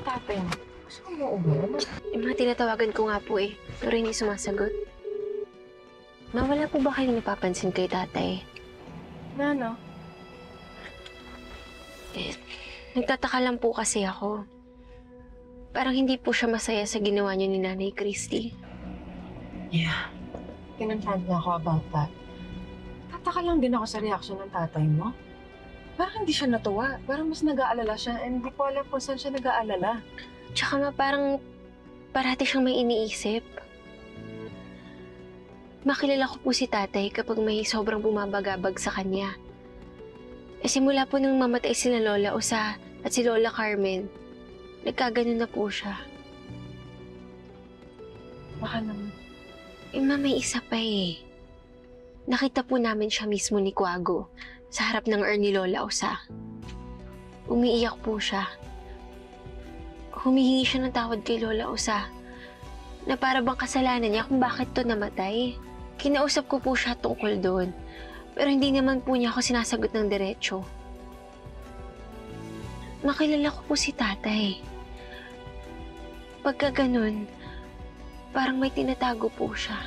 tatay mo? Gusto mo umuwi? Yung mga tinatawagan ko nga po eh, pero hindi sumasagot. Ma, wala po ba kayong napapansin kay tatay? Na ano? Nagtataka lang po kasi ako. Parang hindi po siya masaya sa ginawa niyo ni Nanay Christy. Yeah. Kinonfront niya ako about that. Tataka lang din ako sa reaction ng tatay mo. Parang hindi siya natuwa. Parang mas nag-aalala siya and hindi ko alam kung saan siya nag-aalala. Tsaka ma, parang parati siyang may iniisip. Makilala ko po si tatay kapag may sobrang bumabagabag sa kanya. Simula po nang mamatay sila Lola Usa at si Lola Carmen, nagkaganon na po siya. Baka naman. Ma, may isa pa eh. Nakita po namin siya mismo ni Kuago sa harap ng urn ni Lola Usa. Umiiyak po siya. Humihingi siya ng tawad kay Lola Usa na para bang kasalanan niya kung bakit to namatay. Kinausap ko po siya tungkol doon, pero hindi naman po niya ako sinasagot ng diretsyo. Makilala ko po si tatay. Pagka ganun, parang may tinatago po siya.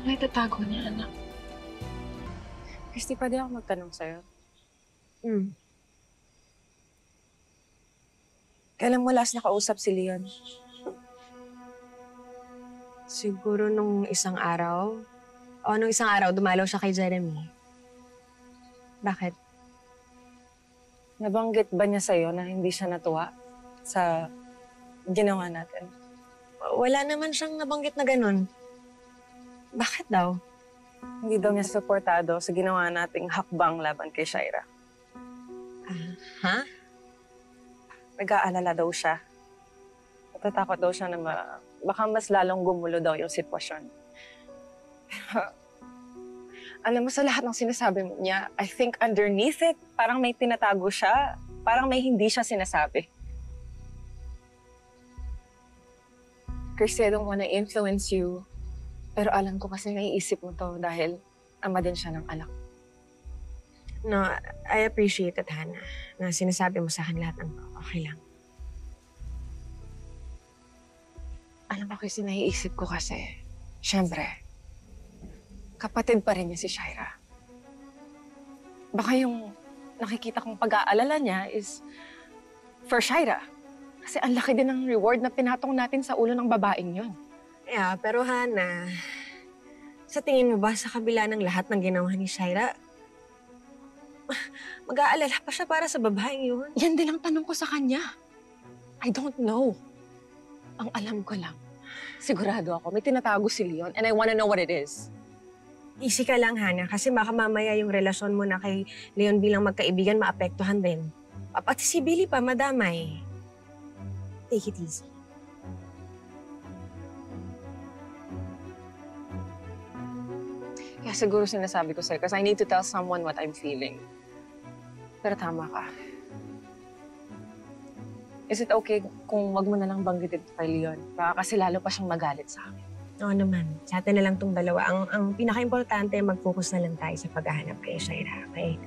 May tatago niya, anak. Christy, pwede ako magtanong sa'yo? Kailan mo last nakausap si Leon? Siguro nung isang araw. O nung isang araw, dumalaw siya kay Jeremy. Bakit? Nabanggit ba niya sa'yo na hindi siya natuwa sa ginawa natin? Wala naman siyang nabanggit na ganun. Bakit daw? Hindi daw niya suportado sa ginawa nating hakbang laban kay Shaira. Ha? Nag-aalala daw siya. Natatakot daw siya na baka mas lalong gumulo daw yung sitwasyon. Pero, alam mo, sa lahat ng sinasabi mo niya, I think underneath it, parang may tinatago siya. Parang may hindi siya sinasabi. Kirsty, I don't wanna influence you. Pero alam ko kasi naiisip mo to dahil ama din siya ng anak. No, I appreciate it, Hannah, na sinasabi mo sa akin lahat ng okay lang. Alam mo kasi naiisip ko kasi, syempre, kapatid pa rin niya si Shaira. Baka yung nakikita kong pag-aalala niya is for Shaira. Kasi ang laki din ng reward na pinatong natin sa ulo ng babaeng yun. Yeah, pero Hannah, sa tingin mo ba sa kabila ng lahat ng ginawa ni Shaira, mag-aalala pa siya para sa babaeng yun? Yan din ang tanong ko sa kanya. I don't know. Ang alam ko lang, sigurado ako, may tinatago si Leon and I wanna know what it is. Easy ka lang, Hannah, kasi baka mamaya yung relasyon mo na kay Leon bilang magkaibigan maapektuhan din. Pati si Billy pa, madamay. Take it easy. Kaya siguro sinasabi ko sa'yo kasi I need to tell someone what I'm feeling. Pero tama ka. Is it okay kung wag mo na lang banggitin kay Leon? Baka kasi lalo pa siyang magalit sa akin. Oo naman. Sa atin na lang tong dalawa. Ang pinaka-importante, mag-focus na lang tayo sa paghahanap kay Shaira, okay?